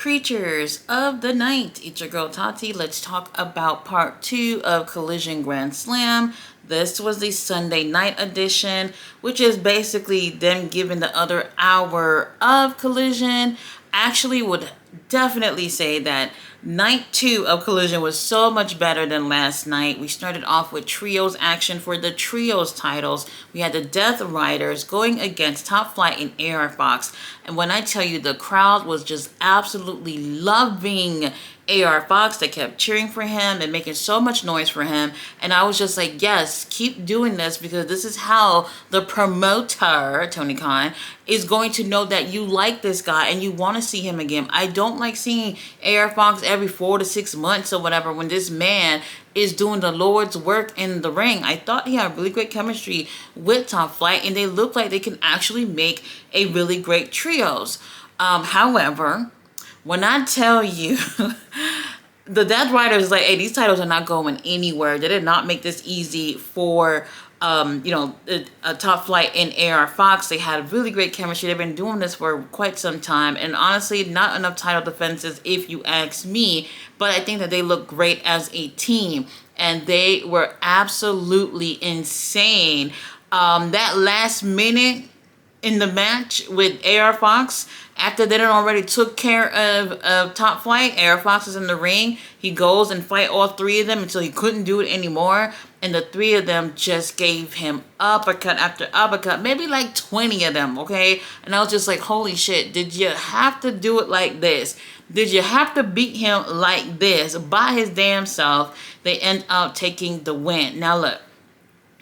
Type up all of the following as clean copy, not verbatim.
creatures of the night. It's your girl Tati. Let's talk about part 2 of Collision Grand Slam. This was the Sunday night edition, which is basically them giving the other hour of Collision. Actually would definitely say that night 2 of Collision was so much better than last night. We started off with trios action for the trios titles. We had the Death Riders going against Top Flight and AR Fox. And when I tell you, the crowd was just absolutely loving AR Fox. They kept cheering for him and making so much noise for him. And I was just like, yes, keep doing this, because this is how the promoter, Tony Khan, is going to know that you like this guy and you want to see him again. I don't like seeing AR Fox every 4 to 6 months or whatever when this man is doing the Lord's work in the ring. I thought he had really great chemistry with Top Flight, and they look like they can actually make a really great trios. However, when I tell you, the Death Riders is like, hey, these titles are not going anywhere. They did not make this easy for, Top Flight and AR Fox. They had really great chemistry. They've been doing this for quite some time. And honestly, not enough title defenses if you ask me. But I think that they look great as a team. And they were absolutely insane. That last minute in the match with AR Fox, after they done already took care of Top Flight, AR Fox is in the ring. He goes and fight all 3 of them until he couldn't do it anymore. And the 3 of them just gave him uppercut after uppercut, maybe like 20 of them, okay? And I was just like, holy shit, did you have to do it like this? Did you have to beat him like this by his damn self? They end up taking the win. Now look,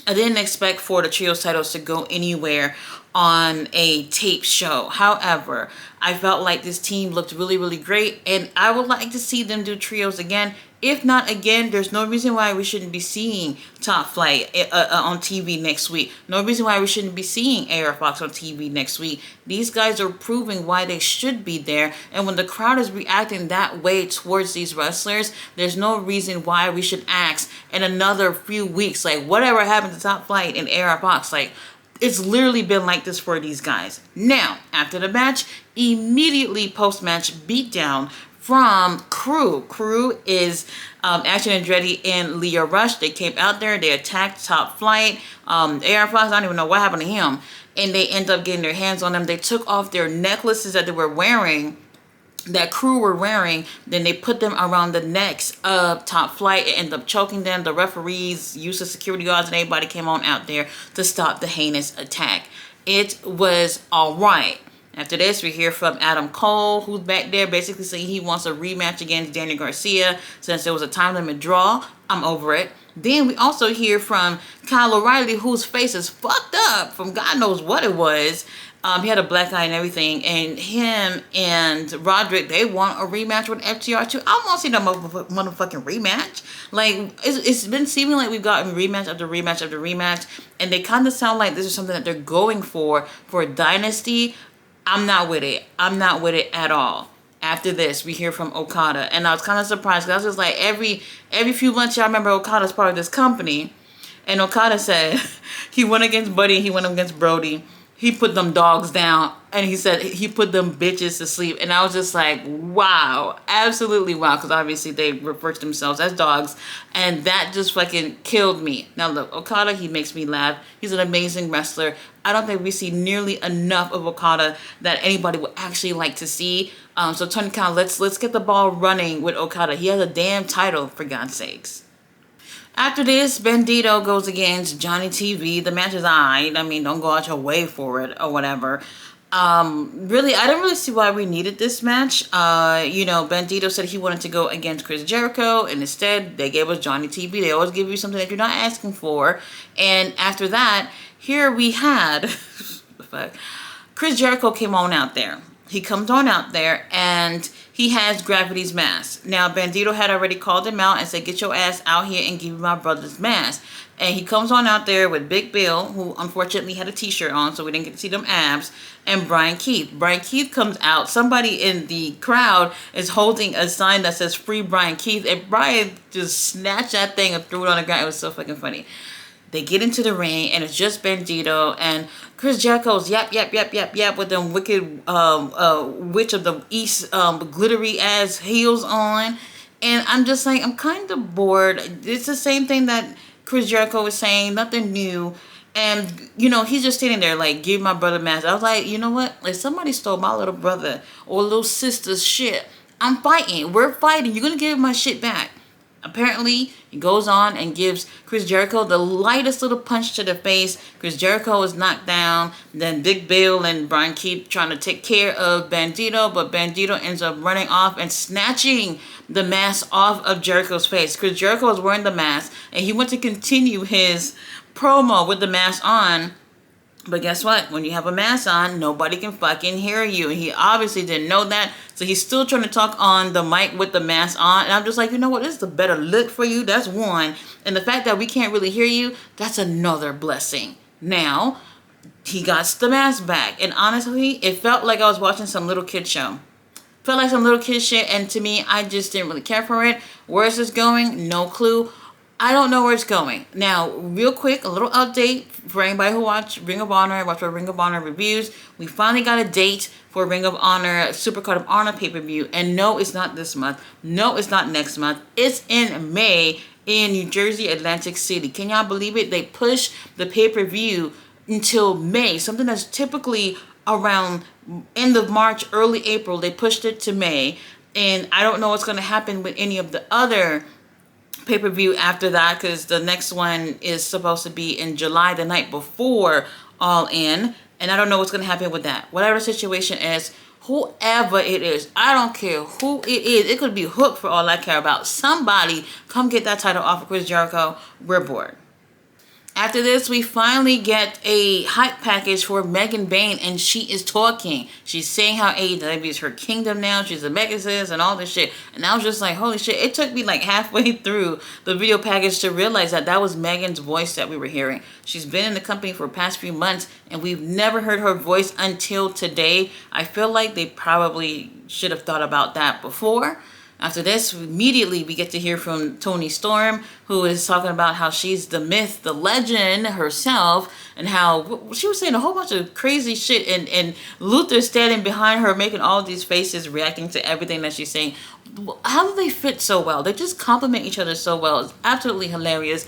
I didn't expect for the trios titles to go anywhere on a tape show. However, I felt like this team looked really, really great, and I would like to see them do trios again. If not again, there's no reason why we shouldn't be seeing Top Flight on TV next week. No reason why we shouldn't be seeing AR Fox on TV next week. These guys are proving why they should be there. And when the crowd is reacting that way towards these wrestlers, there's no reason why we should ask in another few weeks, like, whatever happened to Top Flight and AR Fox? Like, it's literally been like this for these guys. Now, after the match, immediately post-match beatdown from Crew. Crew is Action Andretti and Leah Rush. They came out there. They attacked Top Flight. AR Fox, I don't even know what happened to him. And they end up getting their hands on them. They took off their necklaces that they were wearing, that Crew were wearing. Then they put them around the necks of Top Flight. It ended up choking them. The referees, use of security guards, and everybody came on out there to stop the heinous attack. It was all right. After this, we hear from Adam Cole, who's back there basically saying he wants a rematch against Daniel Garcia since there was a time limit draw. I'm over it. Then we also hear from Kyle O'Reilly, whose face is fucked up from God knows what it was. He had a black eye and everything. And him and Roderick, they want a rematch with FTR too. I want to see that motherfucking rematch. Like, it's been seeming like we've gotten rematch after rematch after rematch. And they kind of sound like this is something that they're going for Dynasty. I'm not with it. I'm not with it at all. After this, we hear from Okada. And I was kind of surprised, because I was just like, every few months, y'all remember Okada's part of this company. And Okada said he went against Buddy, he went against Brody. He put them dogs down, and he said he put them bitches to sleep. And I was just like, wow, absolutely wow, because obviously they refer to themselves as dogs, and that just fucking killed me. Now look, Okada, he makes me laugh. He's an amazing wrestler. I don't think we see nearly enough of Okada that anybody would actually like to see. So Tony Khan, let's get the ball running with Okada. He has a damn title, for God's sakes. After this, Bandito goes against Johnny TV. The match is alright. I mean, don't go out your way for it or whatever. Really, I didn't really see why we needed this match. Bandito said he wanted to go against Chris Jericho, and instead, they gave us Johnny TV. They always give you something that you're not asking for. And after that, here we had Chris Jericho came on out there. He comes on out there, and he has Gravity's mask. Now, Bandito had already called him out and said, get your ass out here and give me my brother's mask. And he comes on out there with Big Bill, who unfortunately had a t-shirt on, so we didn't get to see them abs, and Brian Keith. Brian Keith comes out. Somebody in the crowd is holding a sign that says, Free Brian Keith, and Brian just snatched that thing and threw it on the ground. It was so fucking funny. They get into the ring, and it's just Bandito and Chris Jericho's yap with them wicked witch of the east glittery ass heels on. And I'm just like, I'm kind of bored. It's the same thing that Chris Jericho was saying, nothing new. And, he's just sitting there like, give my brother mask. I was like, you know what? If somebody stole my little brother or little sister's shit, I'm fighting. We're fighting. You're going to give my shit back. Apparently, he goes on and gives Chris Jericho the lightest little punch to the face. Chris Jericho is knocked down. Then Big Bill and Brian keep trying to take care of Bandito, but Bandito ends up running off and snatching the mask off of Jericho's face. Chris Jericho is wearing the mask, and he went to continue his promo with the mask on. But guess what? When you have a mask on, nobody can fucking hear you. And he obviously didn't know that. So he's still trying to talk on the mic with the mask on. And I'm just like, you know what? This is a better look for you. That's one. And the fact that we can't really hear you, that's another blessing. Now, he got the mask back. And honestly, it felt like I was watching some little kid show. Felt like some little kid shit. And to me, I just didn't really care for it. Where is this going? No clue. I don't know where it's going. Now, real quick, a little update for anybody who watch Ring of Honor, watch our Ring of Honor reviews. We finally got a date for Ring of Honor, Supercard of Honor pay-per-view. And no, it's not this month. No, it's not next month. It's in May in New Jersey, Atlantic City. Can y'all believe it? They pushed the pay-per-view until May. Something that's typically around end of March, early April. They pushed it to May. And I don't know what's going to happen with any of the other pay-per-view after that, because the next one is supposed to be in July, the night before All In, and I don't know what's going to happen with that. Whatever the situation is, whoever it is, I don't care who it is. It could be Hook for all I care about. Somebody come get that title off of Chris Jericho. We're bored. After this, we finally get a hype package for Megan Bayne, and she is talking. She's saying how AEW is her kingdom now. She's a megasys and all this shit. And I was just like, holy shit. It took me like halfway through the video package to realize that that was Megan's voice that we were hearing. She's been in the company for the past few months, and we've never heard her voice until today. I feel like they probably should have thought about that before. After this, immediately we get to hear from Toni Storm, who is talking about how she's the myth, the legend herself, and how she was saying a whole bunch of crazy shit, and Luther standing behind her making all these faces, reacting to everything that she's saying. How do they fit so well? They just complement each other so well. It's absolutely hilarious.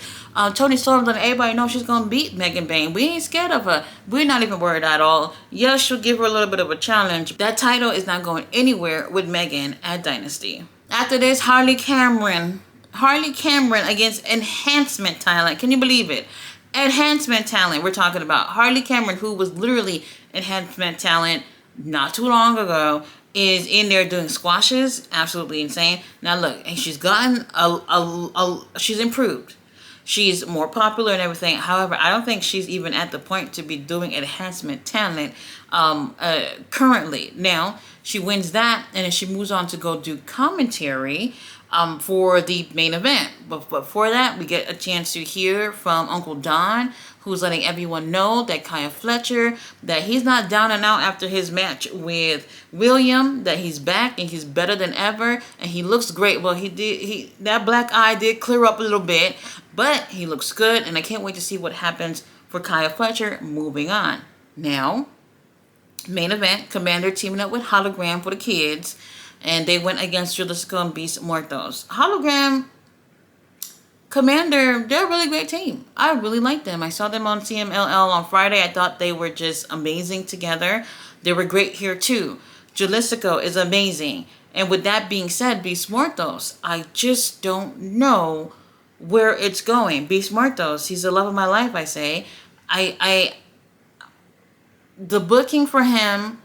Toni Storm letting everybody know she's going to beat Megan Bayne. We ain't scared of her. We're not even worried at all. Yes, she'll give her a little bit of a challenge. That title is not going anywhere with Megan at Dynasty. After this, Harley Cameron against Enhancement Talent. Can you believe it? Enhancement Talent, we're talking about. Harley Cameron, who was literally Enhancement Talent not too long ago, is in there doing squashes. Absolutely insane. Now look, and she's gotten she's improved. She's more popular and everything. However, I don't think she's even at the point to be doing Enhancement Talent currently. Now, she wins that, and then she moves on to go do commentary for the main event. But before that, we get a chance to hear from Uncle Don, who's letting everyone know that Kaya Fletcher, that he's not down and out after his match with William, that he's back and he's better than ever, and he looks great. Well, that black eye did clear up a little bit, but he looks good, and I can't wait to see what happens for Kaya Fletcher moving on. Now, main event, Commander teaming up with Hologram for the kids, and they went against Jalisco and Beast Muertos. Hologram, Commander, they're a really great team. I really like them. I saw them on CMLL on Friday. I thought they were just amazing together. They were great here too. Jalisco is amazing. And with that being said, Beast Muertos, I just don't know where it's going. Beast Muertos, he's the love of my life, I say. The booking for him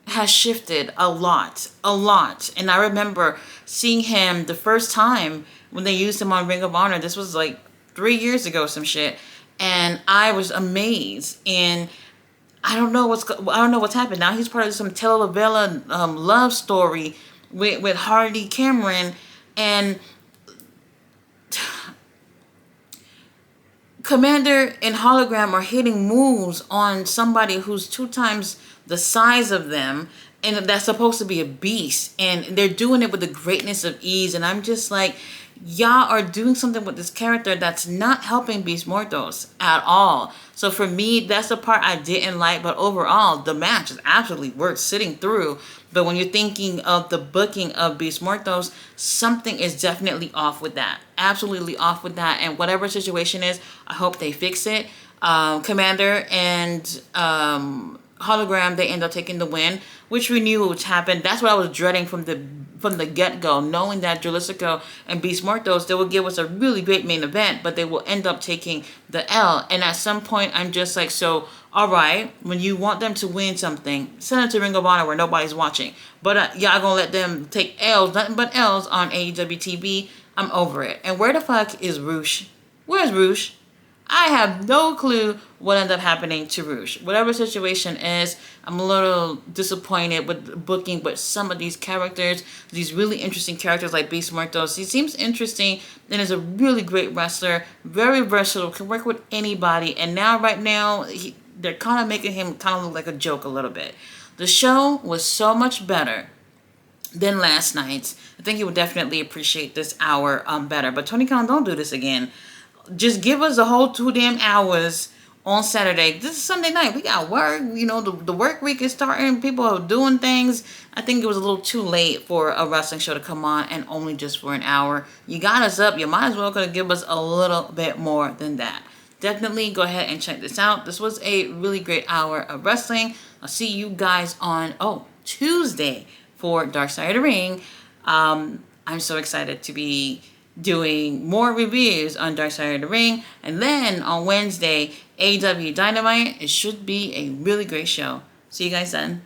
has shifted a lot. And I remember seeing him the first time when they used him on Ring of Honor. This was like 3 years ago, some shit. And I was amazed. And I don't know what's happened. Now he's part of some telenovela love story with Harley Cameron. And Commander and Hologram are hitting moves on somebody who's 2 times the size of them, and that's supposed to be a beast, and they're doing it with the greatness of ease, and I'm just like, y'all are doing something with this character that's not helping Beast Mortos at all. So for me, that's the part I didn't like, but overall the match is absolutely worth sitting through. But when you're thinking of the booking of Beast Mortos, something is definitely off with that, absolutely off with that, and whatever situation is, I hope they fix it. Commander and Hologram, they end up taking the win, which we knew would happen. That's what I was dreading from the get-go, knowing that Jalisco and Beast Mortos, they will give us a really great main event, but they will end up taking the L. And at some point, I'm just like, so, all right, when you want them to win something, send them to Ring of Honor where nobody's watching. But y'all gonna let them take L's, nothing but L's on AEW TV. I'm over it. And where the fuck is Roosh? Where's Roosh? I have no clue what ended up happening to Rouge. Whatever situation is, I'm a little disappointed with the booking with some of these characters, these really interesting characters like Beast Muertos. He seems interesting and is a really great wrestler, very versatile, can work with anybody. And now, right now, they're kind of making him kind of look like a joke a little bit. The show was so much better than last night's. I think you would definitely appreciate this hour better. But Tony Khan, don't do this again. Just give us a whole 2 damn hours on Saturday. This is Sunday night. We got work. You know, the work week is starting. People are doing things. I think it was a little too late for a wrestling show to come on and only just for an hour. You got us up. You might as well could have given us a little bit more than that. Definitely go ahead and check this out. This was a really great hour of wrestling. I'll see you guys on, Tuesday for Dark Side of the Ring. I'm so excited to be doing more reviews on Dark Side of the Ring. And then on Wednesday, AEW Dynamite. It should be a really great show. See you guys then.